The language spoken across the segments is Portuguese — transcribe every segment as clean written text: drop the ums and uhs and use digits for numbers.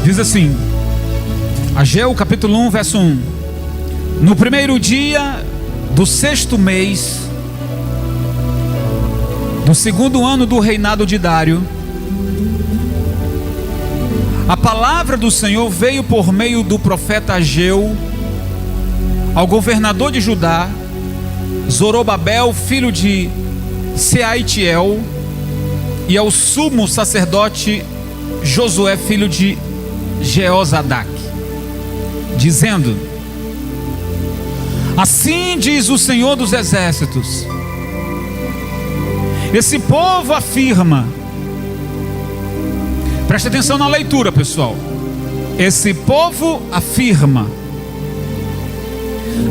Diz assim, Ageu capítulo 1, verso 1: No primeiro dia do 6º mês do 2º ano do reinado de Dário, a palavra do Senhor veio por meio do profeta Ageu ao governador de Judá, Zorobabel, filho de Sealtiel, e ao sumo sacerdote Josué, filho de Jeozadaque, dizendo: Assim diz o Senhor dos Exércitos: esse povo afirma, preste atenção na leitura, pessoal. Esse povo afirma: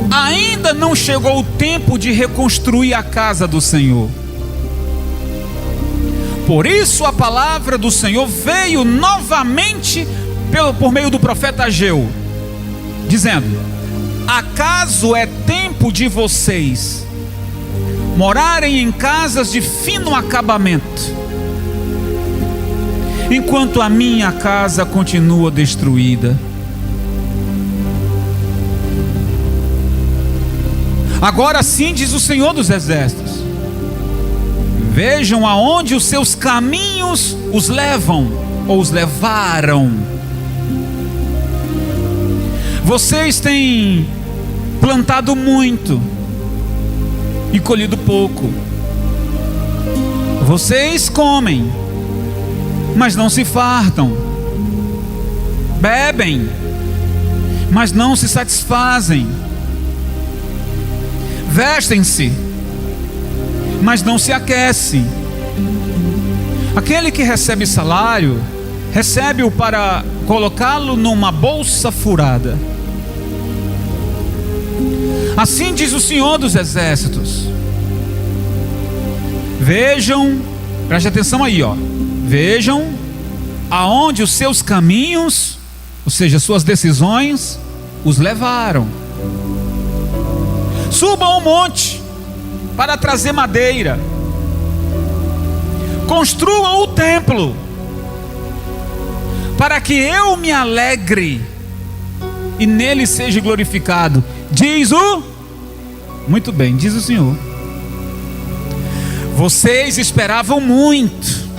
ainda não chegou o tempo de reconstruir a casa do Senhor. Por isso a palavra do Senhor veio novamente por meio do profeta Ageu, dizendo: acaso é tempo de vocês morarem em casas de fino acabamento, enquanto a minha casa continua destruída? Agora sim diz o Senhor dos Exércitos: vejam aonde os seus caminhos os levam, ou os levaram. Vocês têm plantado muito e colhido pouco. Vocês comem, mas não se fartam. Bebem, mas não se satisfazem. Vestem-se, mas não se aquecem. Aquele que recebe salário, recebe-o para colocá-lo numa bolsa furada. Assim diz o Senhor dos Exércitos: vejam, preste atenção aí, vejam aonde os seus caminhos, ou seja, suas decisões, os levaram. Subam ao monte para trazer madeira, construam o templo, para que eu me alegre e nele seja glorificado, diz muito bem, diz o Senhor. Vocês esperavam muito,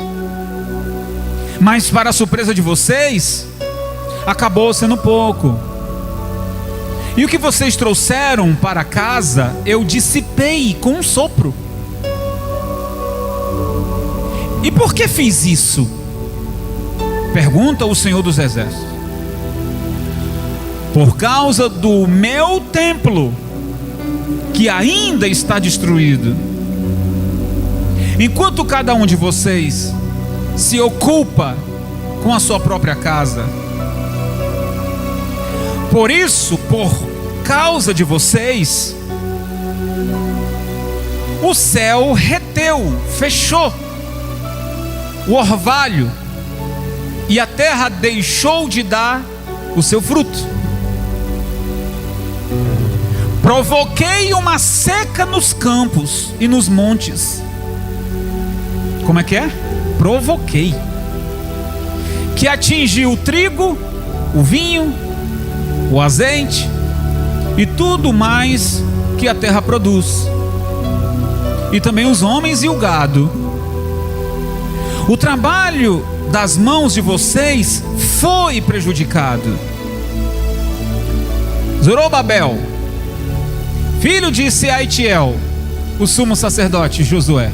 mas para a surpresa de vocês, acabou sendo pouco. E o que vocês trouxeram para casa, eu dissipei com um sopro. E por que fiz isso? Pergunta o Senhor dos Exércitos. Por causa do meu templo, que ainda está destruído. Enquanto cada um de vocês se ocupa com a sua própria casa. Por isso, por causa de vocês, o céu reteu, fechou o orvalho, e a terra deixou de dar o seu fruto. Provoquei uma seca nos campos e nos montes. Como é que é? Provoquei. Que atingiu o trigo, o vinho, o azeite e tudo mais que a terra produz, e também os homens e o gado. O trabalho das mãos de vocês foi prejudicado. Zorobabel, filho de Sealtiel, o sumo sacerdote Josué,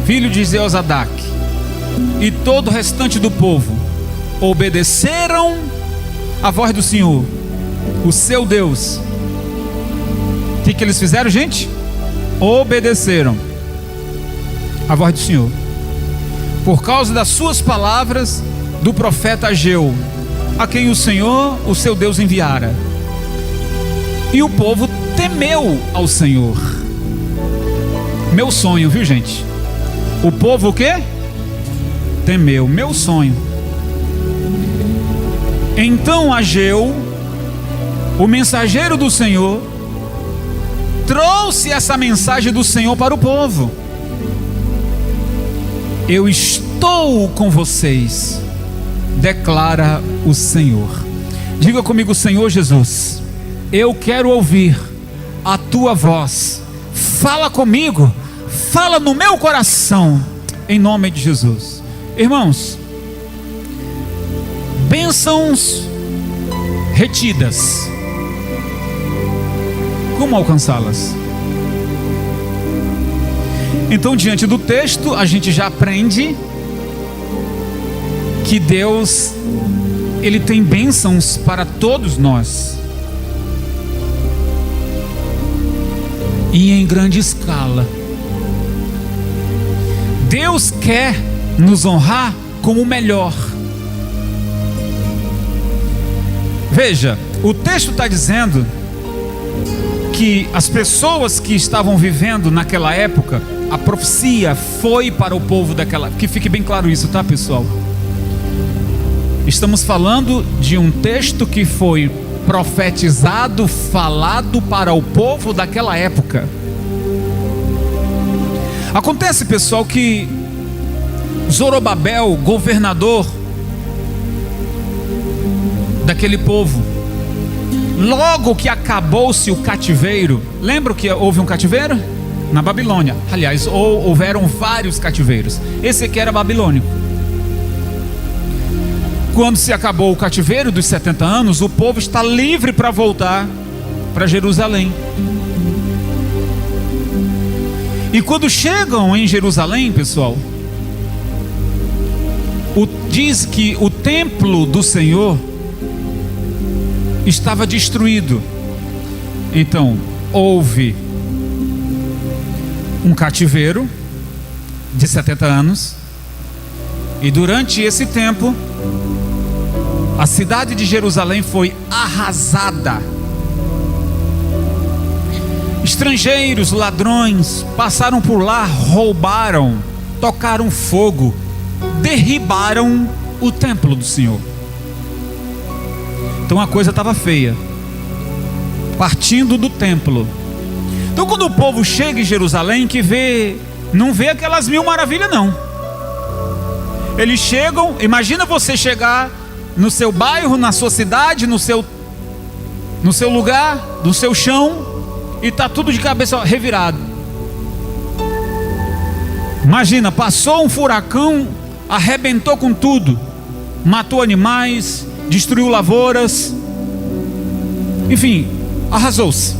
filho de Jeozadaque, e todo o restante do povo obedeceram a voz do Senhor, o seu Deus. O que eles fizeram, gente? Obedeceram a voz do Senhor, por causa das suas palavras do profeta Ageu, a quem o Senhor, o seu Deus, enviara. E o povo temeu ao Senhor. Meu sonho, viu, gente? O povo o quê? Temeu. Meu sonho. Então Ageu, o mensageiro do Senhor, trouxe essa mensagem do Senhor para o povo: eu estou com vocês, declara o Senhor. Diga comigo: Senhor Jesus, eu quero ouvir a tua voz. Fala comigo, fala no meu coração, em nome de Jesus. Irmãos, bênçãos retidas, como alcançá-las? Então, diante do texto, a gente já aprende que Deus, Ele tem bênçãos para todos nós, e em grande escala. Deus quer nos honrar com o melhor. Veja, o texto está dizendo que as pessoas que estavam vivendo naquela época, a profecia foi para o povo daquela... Que fique bem claro isso, tá, pessoal? Estamos falando de um texto que foi profetizado, falado para o povo daquela época. Acontece, pessoal, que Zorobabel, governador daquele povo, logo que acabou-se o cativeiro, lembra que houve um cativeiro? Na Babilônia. Aliás, houveram vários cativeiros. Esse aqui era babilônico. Quando se acabou o cativeiro dos 70 anos, o povo está livre para voltar para Jerusalém. E quando chegam em Jerusalém, pessoal, diz que o templo do Senhor estava destruído. Então, houve um cativeiro de 70 anos, e durante esse tempo, a cidade de Jerusalém foi arrasada. Estrangeiros, ladrões passaram por lá, roubaram, tocaram fogo, derribaram o templo do Senhor. Então a coisa estava feia, partindo do templo. Então quando o povo chega em Jerusalém, que vê, não vê aquelas 1000 maravilhas não. Eles chegam, imagina você chegar no seu bairro, na sua cidade, no seu lugar, no seu chão, e tá tudo de cabeça revirado. Imagina, passou um furacão, arrebentou com tudo, matou animais, destruiu lavouras, enfim, arrasou-se.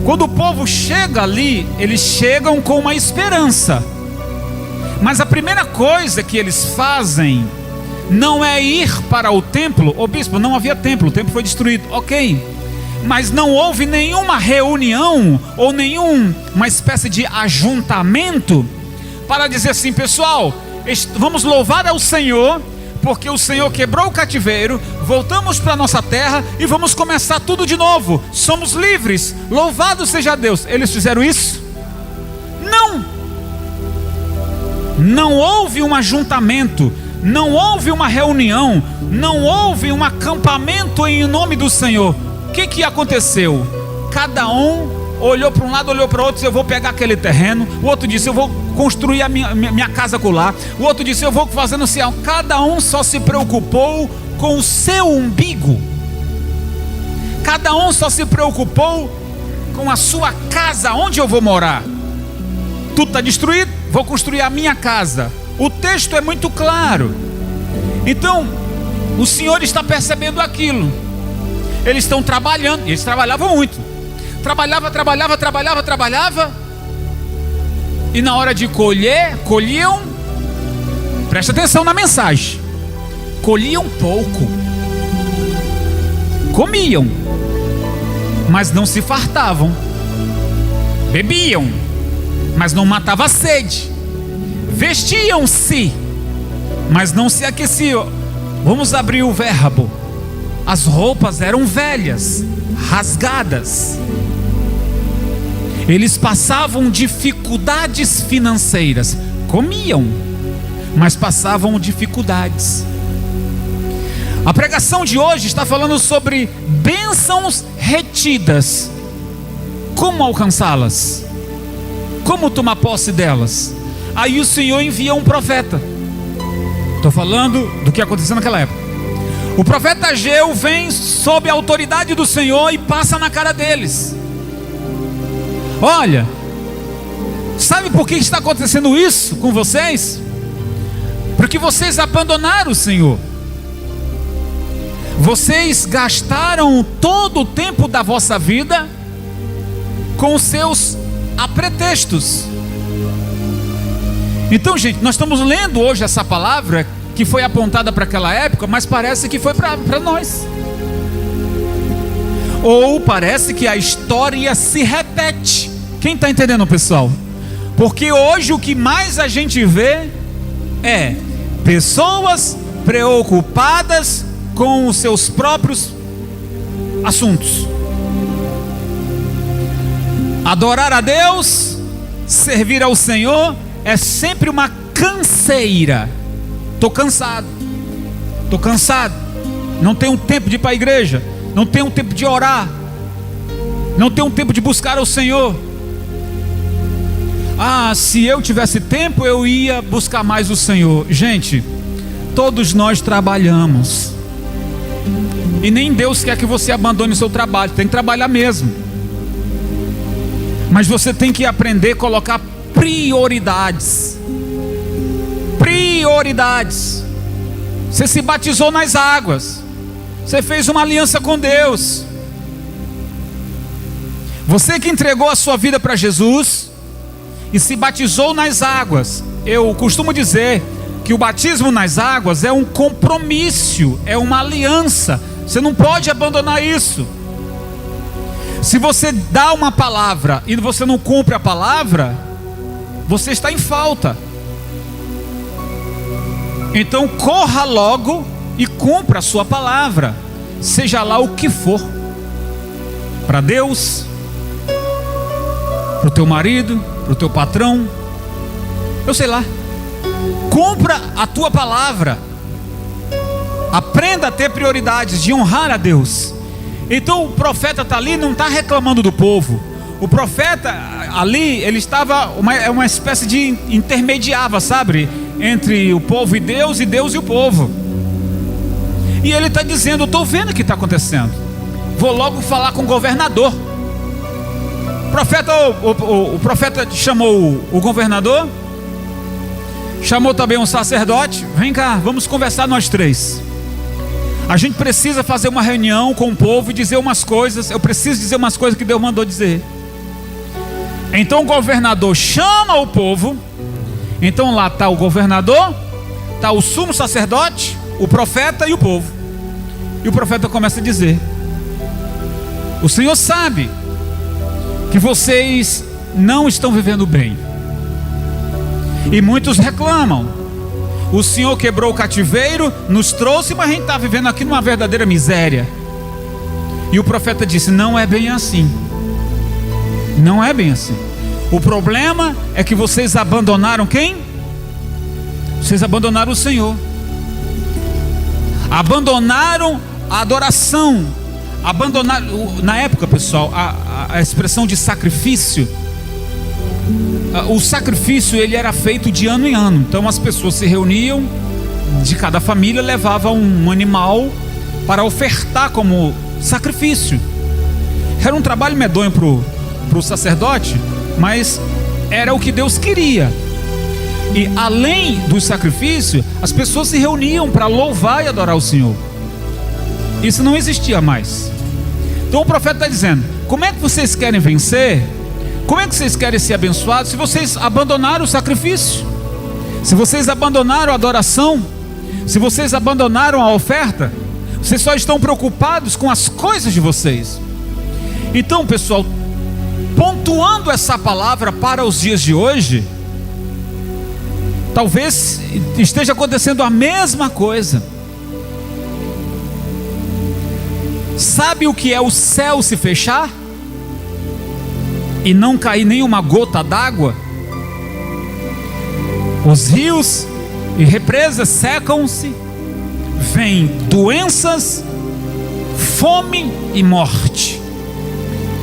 Quando o povo chega ali, eles chegam com uma esperança, mas a primeira coisa que eles fazem não é ir para o templo. Ô bispo, não havia templo, o templo foi destruído, ok, mas não houve nenhuma reunião ou nenhuma espécie de ajuntamento para dizer assim: pessoal, vamos louvar ao Senhor, porque o Senhor quebrou o cativeiro, voltamos para a nossa terra e vamos começar tudo de novo, somos livres, louvado seja Deus. Eles fizeram isso? Não houve um ajuntamento, não houve uma reunião, não houve um acampamento em nome do Senhor. O que aconteceu? Cada um olhou para um lado, olhou para o outro, disse: eu vou pegar aquele terreno. O outro disse: eu vou construir a minha casa acolá. O outro disse: eu vou fazer no céu. Cada um só se preocupou com o seu umbigo. Cada um só se preocupou com a sua casa. Onde eu vou morar? Tudo está destruído, vou construir a minha casa. O texto é muito claro. Então, o Senhor está percebendo aquilo. Eles estão trabalhando, e eles trabalhavam muito. Trabalhava. E na hora de colher, colhiam. Presta atenção na mensagem. Colhiam pouco. Comiam, mas não se fartavam. Bebiam, mas não matava a sede. Vestiam-se, mas não se aqueciam. Vamos abrir o verbo. As roupas eram velhas, rasgadas. Eles passavam dificuldades financeiras. Comiam, mas passavam dificuldades. A pregação de hoje está falando sobre bênçãos retidas. Como alcançá-las? Como tomar posse delas? Aí o Senhor envia um profeta. Estou falando do que aconteceu naquela época. O profeta Ageu vem sob a autoridade do Senhor e passa na cara deles. Olha, sabe por que está acontecendo isso com vocês? Porque vocês abandonaram o Senhor. Vocês gastaram todo o tempo da vossa vida com os seus apretextos. Então, gente, nós estamos lendo hoje essa palavra que foi apontada para aquela época, mas parece que foi para nós. Ou parece que a história se repete. Quem está entendendo, pessoal? Porque hoje o que mais a gente vê é pessoas preocupadas com os seus próprios assuntos. Adorar a Deus, servir ao Senhor é sempre uma canseira. Estou cansado, não tenho tempo de ir para a igreja, não tenho tempo de orar, não tenho tempo de buscar ao Senhor. Se eu tivesse tempo eu ia buscar mais o Senhor. Gente, todos nós trabalhamos, e nem Deus quer que você abandone o seu trabalho, tem que trabalhar mesmo. Mas você tem que aprender a colocar prioridades. Prioridades. Você se batizou nas águas, você fez uma aliança com Deus, você que entregou a sua vida para Jesus e se batizou nas águas. Eu costumo dizer que o batismo nas águas é um compromisso, é uma aliança. Você não pode abandonar isso. Se você dá uma palavra e você não cumpre a palavra, você está em falta. Então corra logo e cumpra a sua palavra, seja lá o que for, para Deus, para o teu marido, para o teu patrão, eu sei lá. Cumpra a tua palavra. Aprenda a ter prioridades de honrar a Deus. Então o profeta está ali, não está reclamando do povo. O profeta ali, ele estava uma espécie de intermediava, sabe, entre o povo e Deus e o povo. E ele está dizendo: eu estou vendo o que está acontecendo, vou logo falar com o governador. O profeta chamou o governador, chamou também um sacerdote. Vem cá, vamos conversar nós três. A gente precisa fazer uma reunião com o povo e dizer umas coisas. Eu preciso dizer umas coisas que Deus mandou dizer. Então o governador chama o povo. Então lá está o governador, está o sumo sacerdote, o profeta e o povo. E o profeta começa a dizer: o Senhor sabe que vocês não estão vivendo bem, e muitos reclamam. O Senhor quebrou o cativeiro, nos trouxe, mas a gente está vivendo aqui numa verdadeira miséria. E o profeta disse: não é bem assim. Não é bem assim. O problema é que vocês abandonaram quem? Vocês abandonaram o Senhor. Abandonaram a adoração. Abandonaram, na época, pessoal, a expressão de sacrifício. O sacrifício, ele era feito de ano em ano. Então as pessoas se reuniam, de cada família levava um animal para ofertar como sacrifício. Era um trabalho medonho para o sacerdote, mas era o que Deus queria. E além do sacrifício, as pessoas se reuniam para louvar e adorar o Senhor. Isso não existia mais. Então o profeta está dizendo: como é que vocês querem vencer? Como é que vocês querem ser abençoados se vocês abandonaram o sacrifício? Se vocês abandonaram a adoração? Se vocês abandonaram a oferta? Vocês só estão preocupados com as coisas de vocês. Então, pessoal, pontuando essa palavra para os dias de hoje, talvez esteja acontecendo a mesma coisa. Sabe o que é o céu se fechar e não cair nenhuma gota d'água? Os rios e represas secam-se, vêm doenças, fome e morte,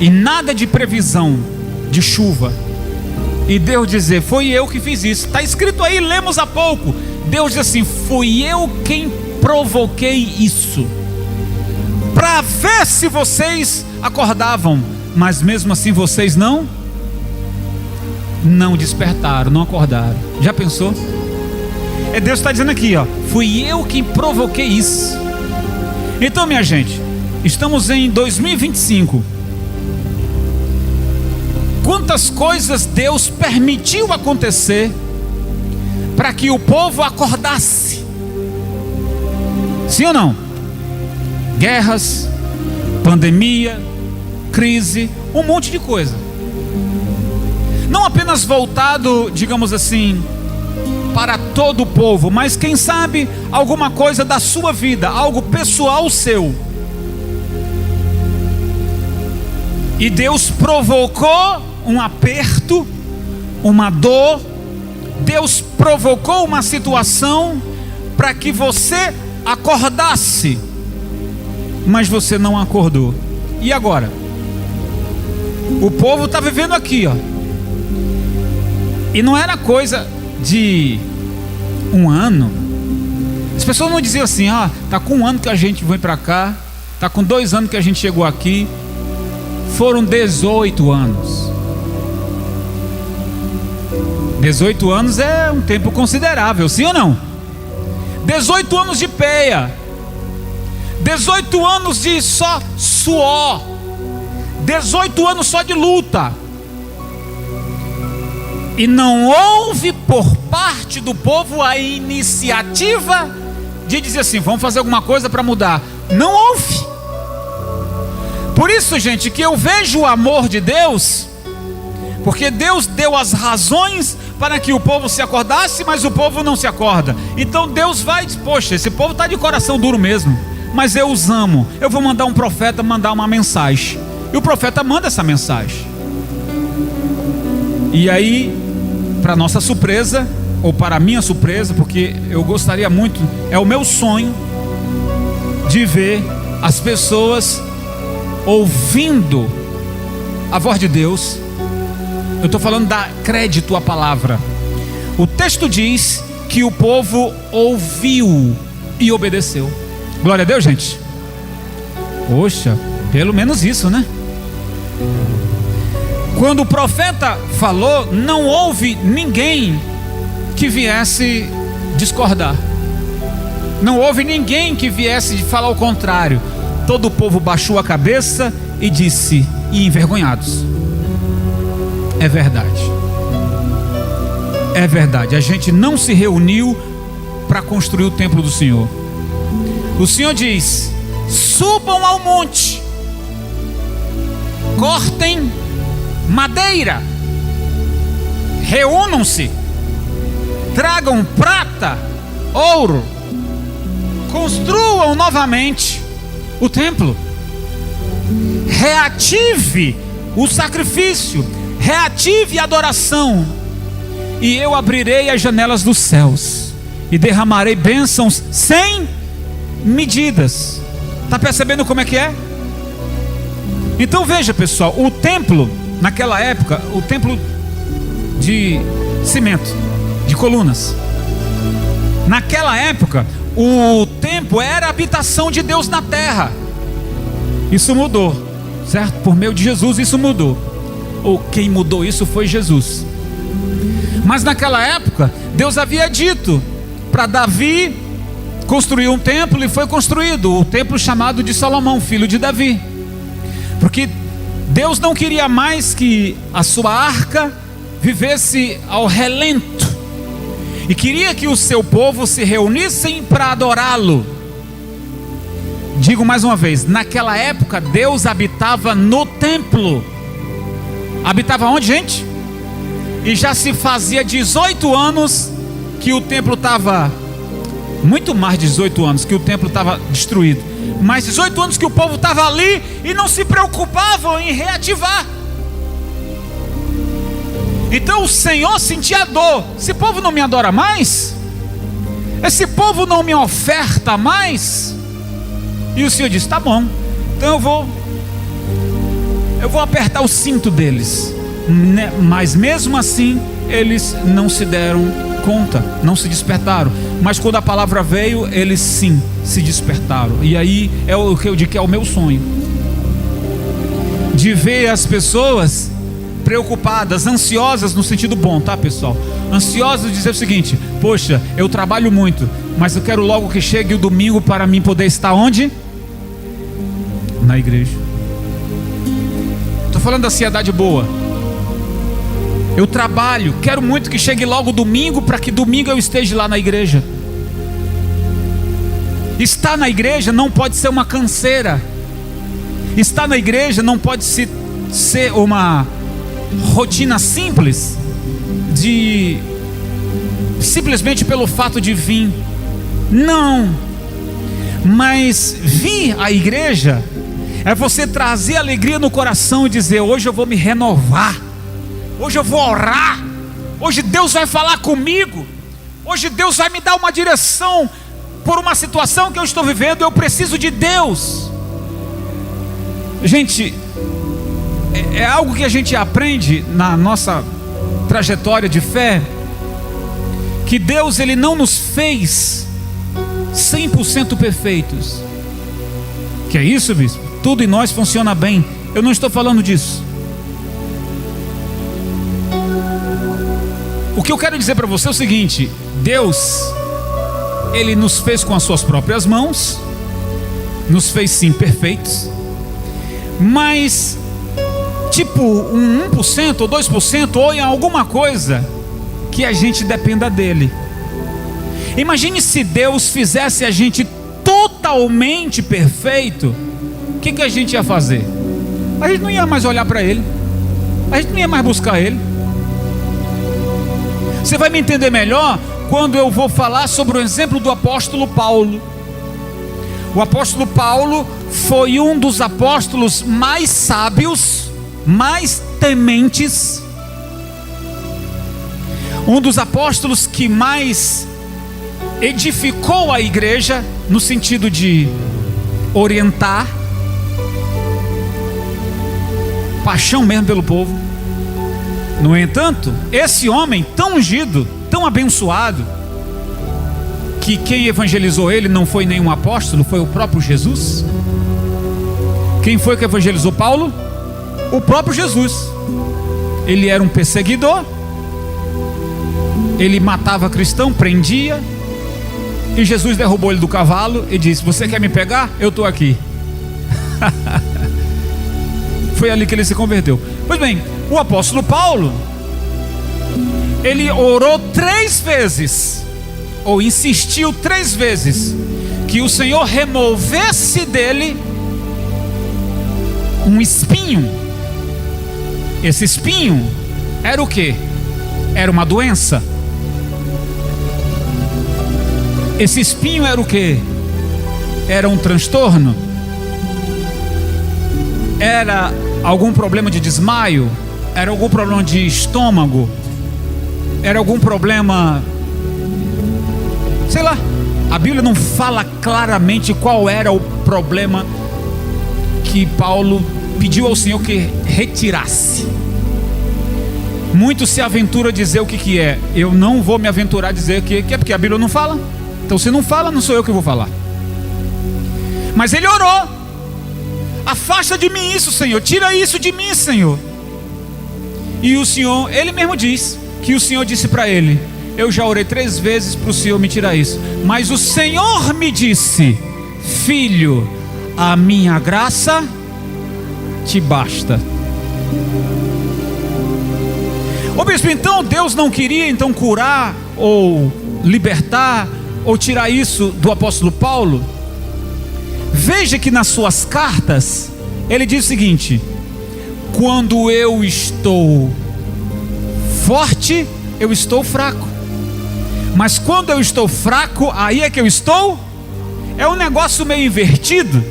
e nada de previsão de chuva. E Deus dizer: foi eu que fiz isso. Está escrito aí, lemos há pouco. Deus diz assim: fui eu quem provoquei isso, para ver se vocês acordavam, mas mesmo assim vocês não despertaram, não acordaram. Já pensou? Deus está dizendo aqui, ó, fui eu quem provoquei isso. Então, minha gente, estamos em 2025. Quantas coisas Deus permitiu acontecer para que o povo acordasse? Sim ou não? Guerras, pandemia, crise, um monte de coisa. Não apenas voltado, digamos assim, para todo o povo, mas quem sabe alguma coisa da sua vida, algo pessoal seu. E Deus provocou um aperto, uma dor. Deus provocou uma situação para que você acordasse, mas você não acordou. E agora? O povo está vivendo aqui, ó. E não era coisa de um ano. As pessoas não diziam assim, tá com 1 ano que a gente veio para cá, tá com 2 anos que a gente chegou aqui. Foram 18 anos. 18 anos é um tempo considerável, sim ou não? 18 anos de peia, 18 anos de só suor, 18 anos só de luta. E não houve por parte do povo a iniciativa de dizer assim, vamos fazer alguma coisa para mudar. Não houve. Por isso, gente, que eu vejo o amor de Deus, porque Deus deu as razões para que o povo se acordasse, mas o povo não se acorda. Então Deus vai, poxa, esse povo está de coração duro mesmo, mas eu os amo, eu vou mandar um profeta mandar uma mensagem. E o profeta manda essa mensagem. E aí, para nossa surpresa, ou para a minha surpresa, porque eu gostaria muito, é o meu sonho de ver as pessoas ouvindo a voz de Deus. Eu estou falando da crédito à palavra. O texto diz que o povo ouviu e obedeceu. Glória a Deus, gente. Poxa, pelo menos isso, né? Quando o profeta falou, não houve ninguém que viesse discordar. Não houve ninguém que viesse falar o contrário. Todo o povo baixou a cabeça e disse, e envergonhados: é verdade. É verdade. A gente não se reuniu para construir o templo do Senhor. O Senhor diz: subam ao monte, cortem madeira, reúnam-se, tragam prata, ouro, construam novamente o templo, reative o sacrifício, reative a adoração, e eu abrirei as janelas dos céus e derramarei bênçãos sem medidas. Está percebendo como é que é? Então veja, pessoal, o templo naquela época, o templo de cimento, de colunas, naquela época o templo era a habitação de Deus na terra. Isso mudou, certo? Por meio de Jesus isso mudou. Ou quem mudou isso foi Jesus. Mas naquela época Deus havia dito para Davi construir um templo, e foi construído o templo chamado de Salomão, filho de Davi. Porque Deus não queria mais que a sua arca vivesse ao relento, e queria que o seu povo se reunissem para adorá-lo. Digo mais uma vez, naquela época Deus habitava no templo. Habitava onde, gente? E já se fazia 18 anos que o templo estava, muito mais de 18 anos que o templo estava destruído, mas 18 anos que o povo estava ali e não se preocupavam em reativar. Então o Senhor sentia dor. Esse povo não me adora mais? Esse povo não me oferta mais? E o Senhor disse: tá bom, então eu vou apertar o cinto deles. Mas mesmo assim eles não se deram conta, não se despertaram. Mas quando a palavra veio, eles sim se despertaram. E aí é o que eu digo que é o meu sonho, de ver as pessoas preocupadas, ansiosas no sentido bom, tá, pessoal? Ansiosas de dizer o seguinte: poxa, eu trabalho muito, mas eu quero logo que chegue o domingo para mim poder estar onde? Na igreja. Estou falando da ansiedade boa. Eu trabalho, quero muito que chegue logo domingo, para que domingo eu esteja lá na igreja. Estar na igreja não pode ser uma canseira. Estar na igreja não pode ser uma rotina simples, de simplesmente pelo fato de vir. Não. Mas vir à igreja é você trazer alegria no coração e dizer: hoje eu vou me renovar, hoje eu vou orar, hoje Deus vai falar comigo, hoje Deus vai me dar uma direção por uma situação que eu estou vivendo. Eu preciso de Deus. Gente, é algo que a gente aprende na nossa trajetória de fé, que Deus, Ele não nos fez 100% perfeitos. Que é isso, bispo? Tudo em nós funciona bem. Eu não estou falando disso. O que eu quero dizer para você é o seguinte: Deus, Ele nos fez com as suas próprias mãos, nos fez sim perfeitos, mas tipo um 1% ou 2%, ou em alguma coisa que a gente dependa dele. Imagine se Deus fizesse a gente totalmente perfeito, o que a gente ia fazer? A gente não ia mais olhar para Ele, a gente não ia mais buscar Ele. Você vai me entender melhor quando eu vou falar sobre o exemplo do apóstolo Paulo. O apóstolo Paulo foi um dos apóstolos mais sábios, mais tementes, um dos apóstolos que mais edificou a igreja, no sentido de orientar, paixão mesmo pelo povo. No entanto, esse homem tão ungido, tão abençoado, que quem evangelizou ele não foi nenhum apóstolo, foi o próprio Jesus. Quem foi que evangelizou Paulo? O próprio Jesus. Ele era um perseguidor, ele matava cristão, prendia, e Jesus derrubou ele do cavalo e disse: você quer me pegar? Eu estou aqui. Foi ali que ele se converteu. Pois bem, o apóstolo Paulo, ele orou 3 vezes, ou insistiu 3 vezes, que o Senhor removesse dele um espinho. Esse espinho era o quê? Era uma doença. Esse espinho era o quê? Era um transtorno? Era algum problema de desmaio? Era algum problema de estômago? Era algum problema, sei lá. A Bíblia não fala claramente qual era o problema que Paulo pediu ao Senhor que retirasse. Muito se aventura a dizer o que é. Eu não vou me aventurar a dizer que é, porque a Bíblia não fala. Então se não fala, não sou eu que vou falar. Mas ele orou: afasta de mim isso, Senhor, tira isso de mim, Senhor. E o Senhor, ele mesmo diz que o Senhor disse para ele: eu já orei 3 vezes para o Senhor me tirar isso, mas o Senhor me disse: filho, a minha graça te basta. Ô bispo, então Deus não queria então curar ou libertar ou tirar isso do apóstolo Paulo? Veja que nas suas cartas ele diz o seguinte: quando eu estou forte, eu estou fraco, mas quando eu estou fraco, aí é que eu estou. É um negócio meio invertido,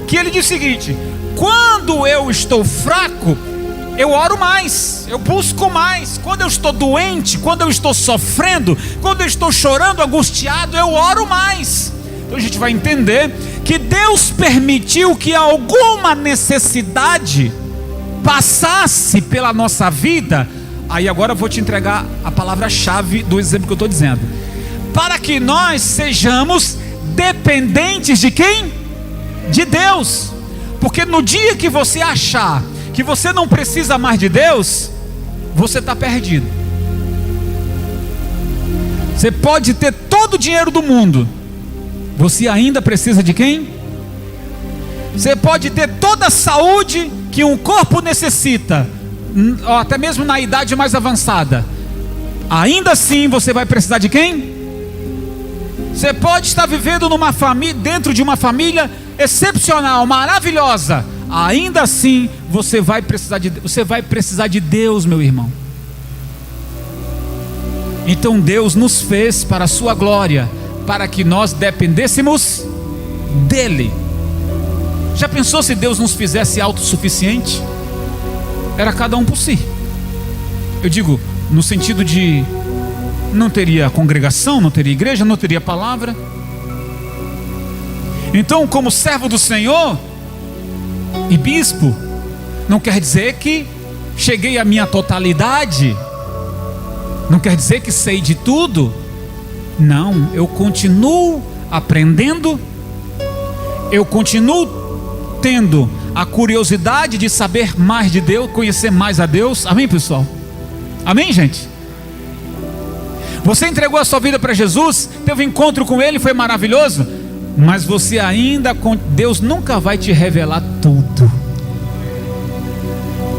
que ele diz o seguinte: quando eu estou fraco, eu oro mais, eu busco mais. Quando eu estou doente, quando eu estou sofrendo, quando eu estou chorando, angustiado, eu oro mais. Então a gente vai entender que Deus permitiu que alguma necessidade passasse pela nossa vida, Aí agora eu vou te entregar a palavra-chave do exemplo que eu estou dizendo. Para que nós sejamos dependentes de quem? De Deus. Porque no dia que você achar que você não precisa mais de Deus, você está perdido. Você pode ter todo o dinheiro do mundo, você ainda precisa de quem? Você pode ter toda a saúde que um corpo necessita, ou até mesmo na idade mais avançada, ainda assim você vai precisar de quem? Você pode estar vivendo numa família, dentro de uma família excepcional, maravilhosa, ainda assim você vai precisar de Deus, meu irmão. Então Deus nos fez para a sua glória, para que nós dependêssemos dele. Já pensou se Deus nos fizesse autossuficiente? Era cada um por si. Eu digo, no sentido de não teria congregação, não teria igreja, não teria palavra. Então, como servo do Senhor e bispo, não quer dizer que cheguei à minha totalidade, não quer dizer que sei de tudo. Não, eu continuo aprendendo, eu continuo tendo a curiosidade de saber mais de Deus, conhecer mais a Deus. Amém, pessoal? Amém, gente? Você entregou a sua vida para Jesus, teve um encontro com Ele, foi maravilhoso, mas você ainda, Deus nunca vai te revelar tudo.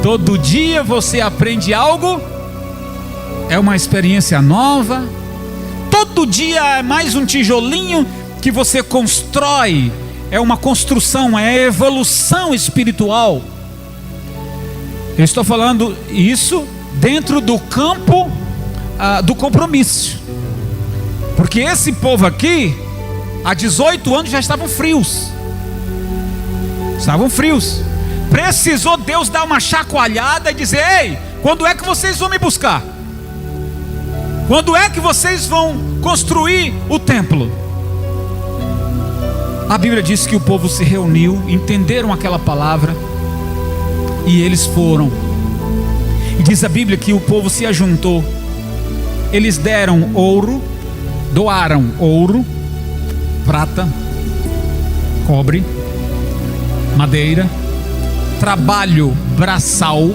Todo dia você aprende algo, é uma experiência nova. Todo dia é mais um tijolinho que você constrói. É uma construção, é evolução espiritual. Eu estou falando isso dentro do campo do compromisso. Porque esse povo aqui, há 18 anos já estavam frios. Estavam frios. Precisou Deus dar uma chacoalhada e dizer: ei, quando é que vocês vão me buscar? Quando é que vocês vão construir o templo? A Bíblia diz que o povo se reuniu, entenderam aquela palavra e eles foram. E diz a Bíblia que o povo se ajuntou. Eles deram ouro, doaram ouro, prata, cobre, madeira, trabalho braçal,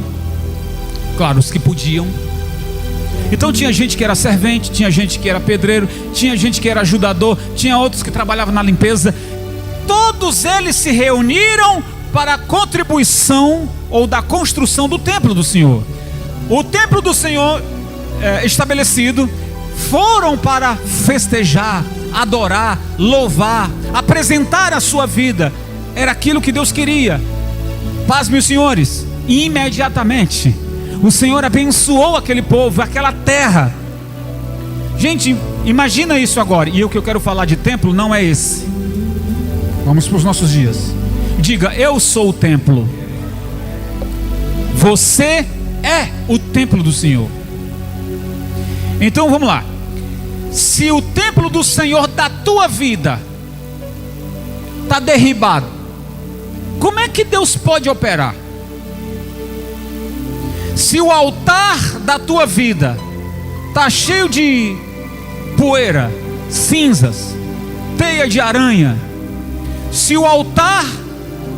claro, os que podiam. Então tinha gente que era servente, tinha gente que era pedreiro, tinha gente que era ajudador, tinha outros que trabalhavam na limpeza. Todos eles se reuniram para a contribuição ou da construção do templo do Senhor. O templo do Senhor estabelecido, foram para festejar, adorar, louvar, apresentar a sua vida. Era aquilo que Deus queria. Paz, meus senhores, imediatamente o Senhor abençoou aquele povo, aquela terra. Gente, imagina isso agora. E o que eu quero falar de templo não é esse. Vamos para os nossos dias. Diga: eu sou o templo. Você é o templo do Senhor. Então vamos lá. Se o templo do Senhor da tua vida está derribado, como é que Deus pode operar? Se o altar da tua vida está cheio de poeira, cinzas, teia de aranha, se o altar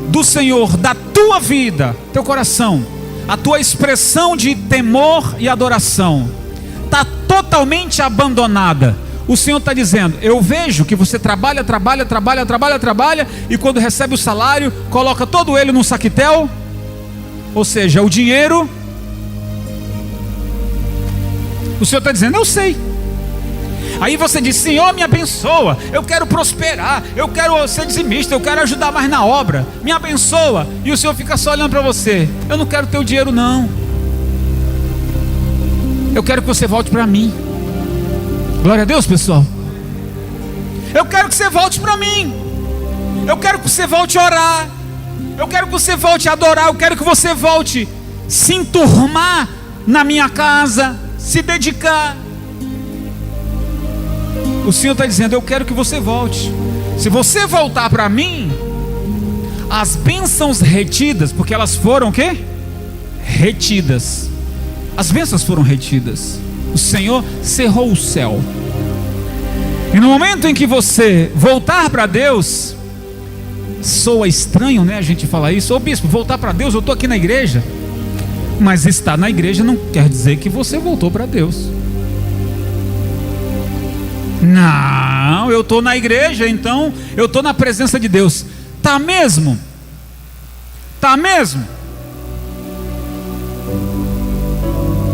do Senhor da tua vida, teu coração, a tua expressão de temor e adoração está totalmente abandonada, o Senhor está dizendo: eu vejo que você trabalha, e quando recebe o salário, coloca todo ele num saquitel, ou seja, o dinheiro. O Senhor está dizendo: eu sei. Aí você diz: Senhor, me abençoa, eu quero prosperar, eu quero ser dizimista, eu quero ajudar mais na obra, me abençoa. E o Senhor fica só olhando para você: eu não quero teu dinheiro não, eu quero que você volte para mim. Glória a Deus, pessoal. Eu quero que você volte para mim, eu quero que você volte a orar, eu quero que você volte a adorar, eu quero que você volte a se enturmar na minha casa, se dedicar. O Senhor está dizendo: eu quero que você volte. Se você voltar para mim, as bênçãos retidas, porque elas foram o quê? Retidas. As bênçãos foram retidas. O Senhor cerrou o céu. E no momento em que você voltar para Deus, soa estranho, né, a gente falar isso. Ô bispo, voltar para Deus, eu estou aqui na igreja. Mas estar na igreja não quer dizer que você voltou para Deus. Não, eu estou na igreja, então eu estou na presença de Deus. Tá mesmo? Tá mesmo?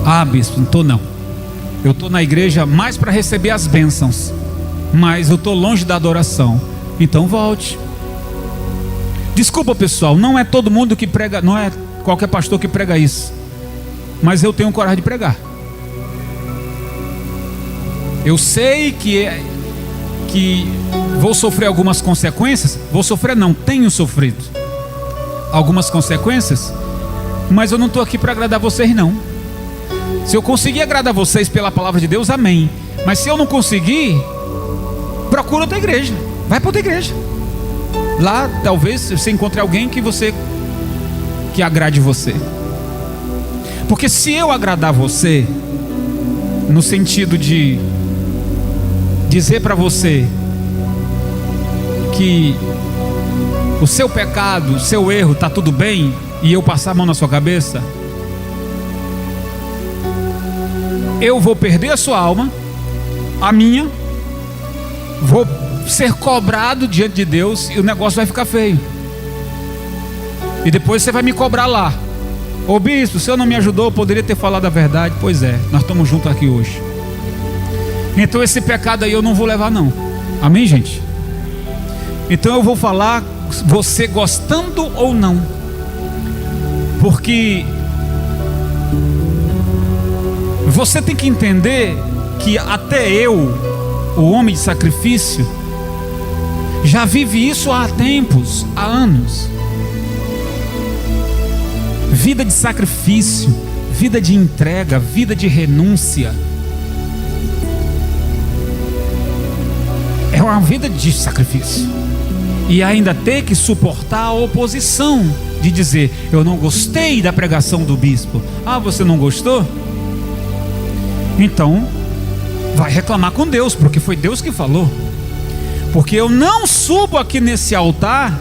Ah, bispo, não estou não. Eu estou na igreja mais para receber as bênçãos, mas eu estou longe da adoração. Então volte. Desculpa, pessoal, não é todo mundo que prega, não é qualquer pastor que prega isso, mas eu tenho coragem de pregar. Eu sei que vou sofrer algumas consequências. Vou sofrer não, tenho sofrido algumas consequências, mas eu não estou aqui para agradar vocês não. Se eu conseguir agradar vocês pela palavra de Deus, amém. Mas se eu não conseguir, procura outra igreja. Vai para outra igreja. Lá talvez você encontre alguém que agrade você. Porque se eu agradar você, no sentido de dizer para você que o seu pecado, o seu erro está tudo bem, e eu passar a mão na sua cabeça, eu vou perder a sua alma, a minha, vou ser cobrado diante de Deus, e o negócio vai ficar feio. E depois você vai me cobrar lá. Ô bispo, o senhor não me ajudou, eu poderia ter falado a verdade. Pois é, nós estamos juntos aqui hoje. Então esse pecado aí eu não vou levar não. Amém, gente? Então eu vou falar, você gostando ou não, porque você tem que entender que até eu, o homem de sacrifício, já vive isso há tempos, há anos. Vida de sacrifício, vida de entrega, vida de renúncia. É uma vida de sacrifício. E ainda ter que suportar a oposição de dizer: eu não gostei da pregação do bispo. Ah, você não gostou? Então vai reclamar com Deus, porque foi Deus que falou. Porque eu não subo aqui nesse altar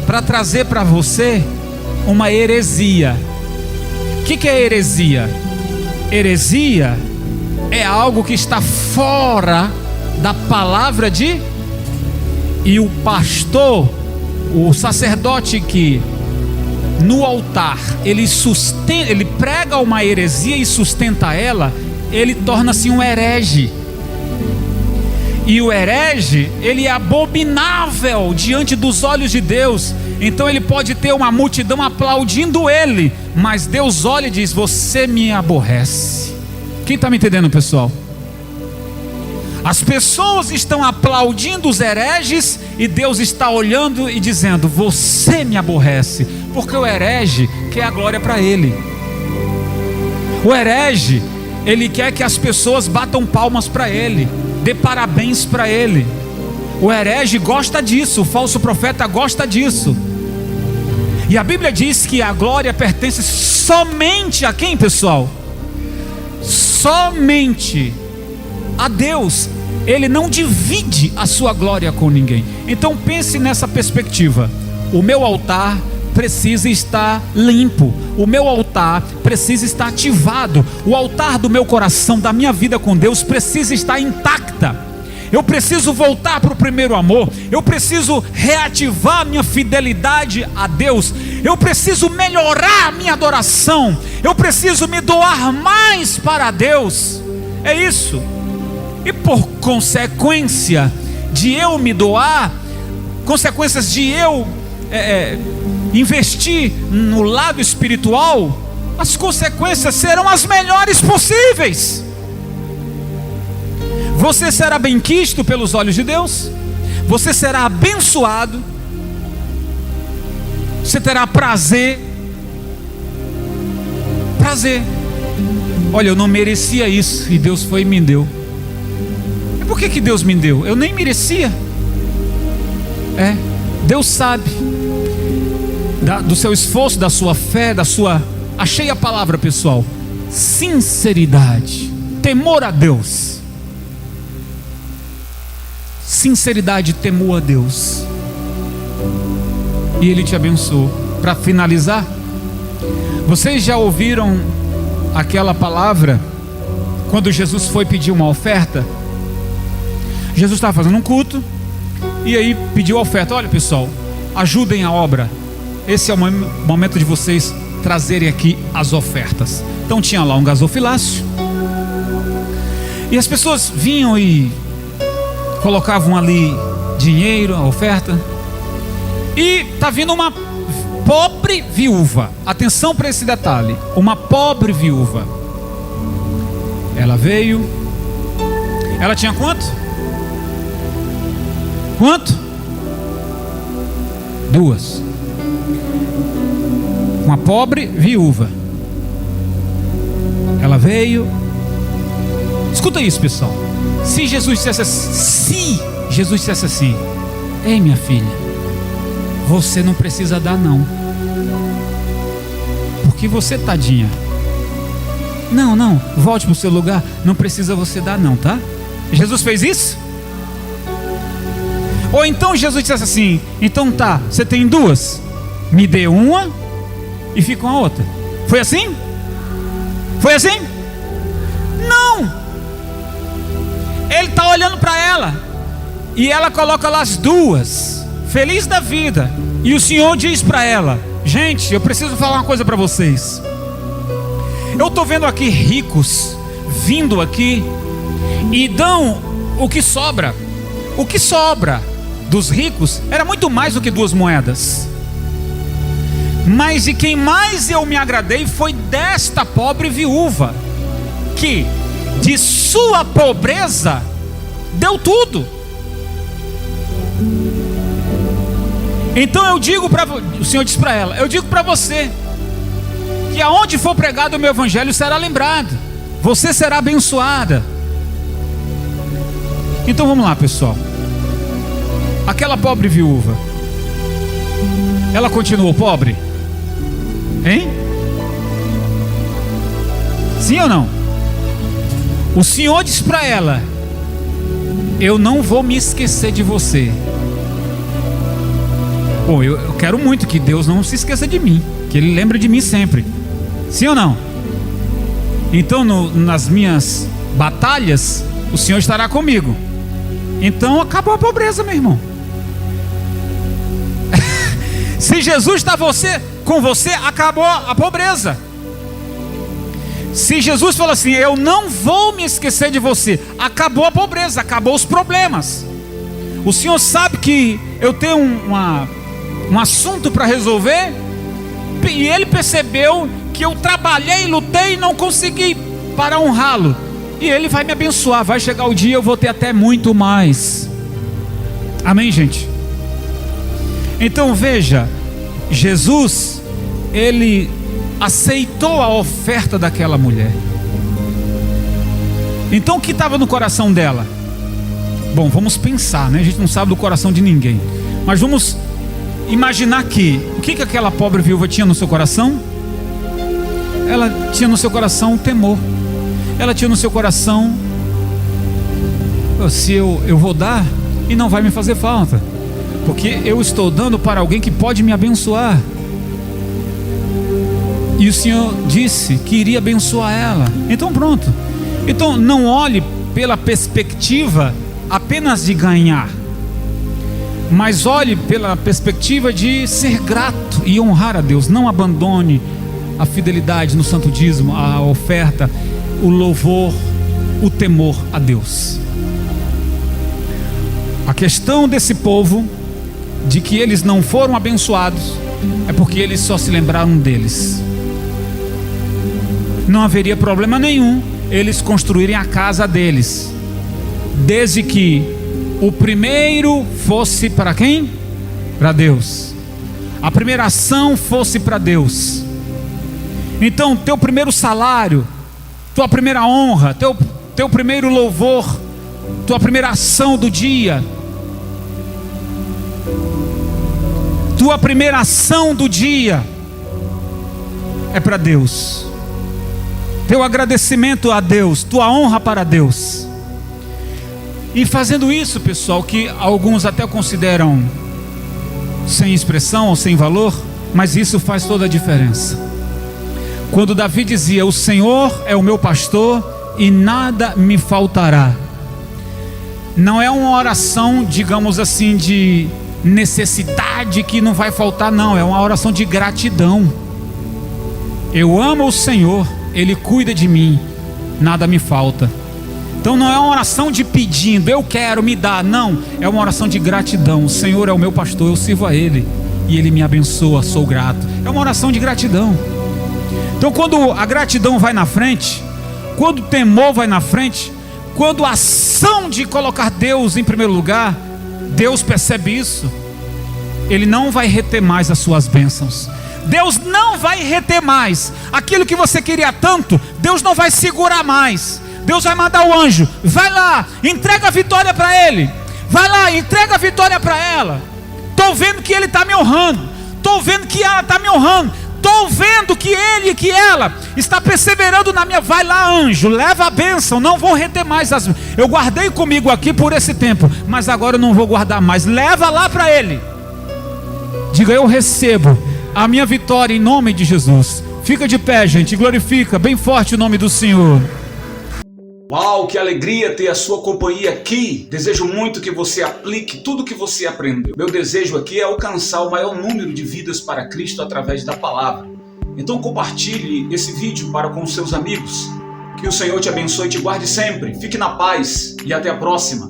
para trazer para você uma heresia. O que é heresia? Heresia é algo que está fora da palavra de... E o pastor, o sacerdote que no altar ele prega uma heresia e sustenta ela, ele torna-se um herege. E o herege, ele é abominável diante dos olhos de Deus. Então ele pode ter uma multidão aplaudindo ele, mas Deus olha e diz: você me aborrece. Quem está me entendendo, pessoal? As pessoas estão aplaudindo os hereges, e Deus está olhando e dizendo: você me aborrece. Porque o herege quer a glória para ele. O herege, ele quer que as pessoas batam palmas para ele, dê parabéns para ele. O herege gosta disso, o falso profeta gosta disso. E a Bíblia diz que a glória pertence somente a quem, pessoal? Somente a Deus. Ele não divide a sua glória com ninguém. Então pense nessa perspectiva. O meu altar precisa estar limpo. O meu altar precisa estar ativado. O altar do meu coração, da minha vida com Deus, precisa estar intacta. Eu preciso voltar para o primeiro amor. Eu preciso reativar a minha fidelidade a Deus. Eu preciso melhorar a minha adoração. Eu preciso me doar mais para Deus. É isso. E por consequência de eu me doar, consequências de eu investir no lado espiritual, as consequências serão as melhores possíveis. Você será benquisto pelos olhos de Deus, você será abençoado, você terá prazer. Olha, eu não merecia isso, e Deus foi e me deu. E por que Deus me deu? Eu nem merecia. Deus sabe do seu esforço, da sua fé, achei a palavra, pessoal, sinceridade, temor a Deus. Sinceridade e temor a Deus. E Ele te abençoou. Para finalizar, vocês já ouviram aquela palavra quando Jesus foi pedir uma oferta? Jesus estava fazendo um culto e aí pediu a oferta. Olha, pessoal, ajudem a obra. Esse é o momento de vocês trazerem aqui as ofertas. Então tinha lá um gasofilácio e as pessoas vinham e colocavam ali dinheiro, a oferta. E está vindo uma pobre viúva. Atenção para esse detalhe. Uma pobre viúva. Ela veio. Ela tinha quanto? Quanto? 2. Uma pobre viúva. Ela veio. Escuta isso, pessoal. Se Jesus dissesse assim: ei, minha filha, você não precisa dar não, porque você, tadinha, não, volte para o seu lugar, não precisa você dar não, tá? Jesus fez isso? Ou então Jesus dissesse assim: então tá, você tem 2, me dê uma e fica com a outra. Foi assim? Foi assim? Não. Ele está olhando para ela e ela coloca lá as 2, feliz da vida. E o Senhor diz para ela: gente, eu preciso falar uma coisa para vocês. Eu estou vendo aqui ricos vindo aqui e dão o que sobra. O que sobra dos ricos era muito mais do que 2 moedas. Mas de quem mais eu me agradei foi desta pobre viúva, que de sua pobreza deu tudo. Então eu digo para o Senhor disse para ela: eu digo para você que aonde for pregado o meu evangelho será lembrado, você será abençoada. Então vamos lá, pessoal. Aquela pobre viúva, ela continuou pobre? Hein? Sim ou não? O Senhor disse para ela: eu não vou me esquecer de você. Pô, eu quero muito que Deus não se esqueça de mim, que Ele lembre de mim sempre. Sim ou não? Então nas minhas batalhas o Senhor estará comigo. Então acabou a pobreza, meu irmão. Se Jesus está com você, acabou a pobreza. Se Jesus falou assim: eu não vou me esquecer de você, acabou a pobreza, acabou os problemas. O Senhor sabe que eu tenho um assunto para resolver, e Ele percebeu que eu trabalhei, lutei e não consegui para honrá-lo, e Ele vai me abençoar. Vai chegar o dia, eu vou ter até muito mais. Amém, gente? Então veja, Jesus, Ele aceitou a oferta daquela mulher. Então o que estava no coração dela? Bom, vamos pensar, né? A gente não sabe do coração de ninguém, mas vamos imaginar que o que aquela pobre viúva tinha no seu coração? Ela tinha no seu coração temor. Ela tinha no seu coração: se eu vou dar e não vai me fazer falta, porque eu estou dando para alguém que pode me abençoar. E o Senhor disse que iria abençoar ela. Então pronto. Então não olhe pela perspectiva apenas de ganhar, mas olhe pela perspectiva de ser grato e honrar a Deus. Não abandone a fidelidade no santo dízimo, a oferta, o louvor, o temor a Deus. A questão desse povo, de que eles não foram abençoados, é porque eles só se lembraram deles. Não haveria problema nenhum eles construírem a casa deles, desde que o primeiro fosse para quem? Para Deus. A primeira ação fosse para Deus. Então teu primeiro salário, tua primeira honra, teu primeiro louvor, tua primeira ação do dia, tua primeira ação do dia é para Deus. teu agradecimento a Deus, tua honra para Deus. E fazendo isso, pessoal, que alguns até consideram sem expressão ou sem valor, mas isso faz toda a diferença. Quando Davi dizia: o Senhor é o meu pastor e nada me faltará, não é uma oração, digamos assim, de necessidade que não vai faltar, não, é uma oração de gratidão. Eu amo o Senhor, Ele cuida de mim, nada me falta. Então não é uma oração de pedindo, eu quero, me dá, não, é uma oração de gratidão. O Senhor é o meu pastor, eu sirvo a Ele e Ele me abençoa, sou grato. É uma oração de gratidão. Então quando a gratidão vai na frente, quando o temor vai na frente, quando a ação de colocar Deus em primeiro lugar, Deus percebe isso, Ele não vai reter mais as suas bênçãos. Deus não vai reter mais aquilo que você queria tanto. Deus não vai segurar mais. Deus vai mandar o anjo: vai lá, entrega a vitória para ele. Vai lá, entrega a vitória para ela. Estou vendo que ele está me honrando. Estou vendo que ela está me honrando. Estou vendo que ele e que ela está perseverando na minha. Vai lá, anjo, leva a bênção. Não vou reter mais as. Eu guardei comigo aqui por esse tempo, mas agora eu não vou guardar mais. Leva lá para ele. Diga: eu recebo a minha vitória em nome de Jesus. Fica de pé, gente, glorifica bem forte o nome do Senhor. Uau, que alegria ter a sua companhia aqui. Desejo muito que você aplique tudo que você aprendeu. Meu desejo aqui é alcançar o maior número de vidas para Cristo através da palavra. Então compartilhe esse vídeo para com seus amigos. Que o Senhor te abençoe e te guarde sempre. Fique na paz e até a próxima.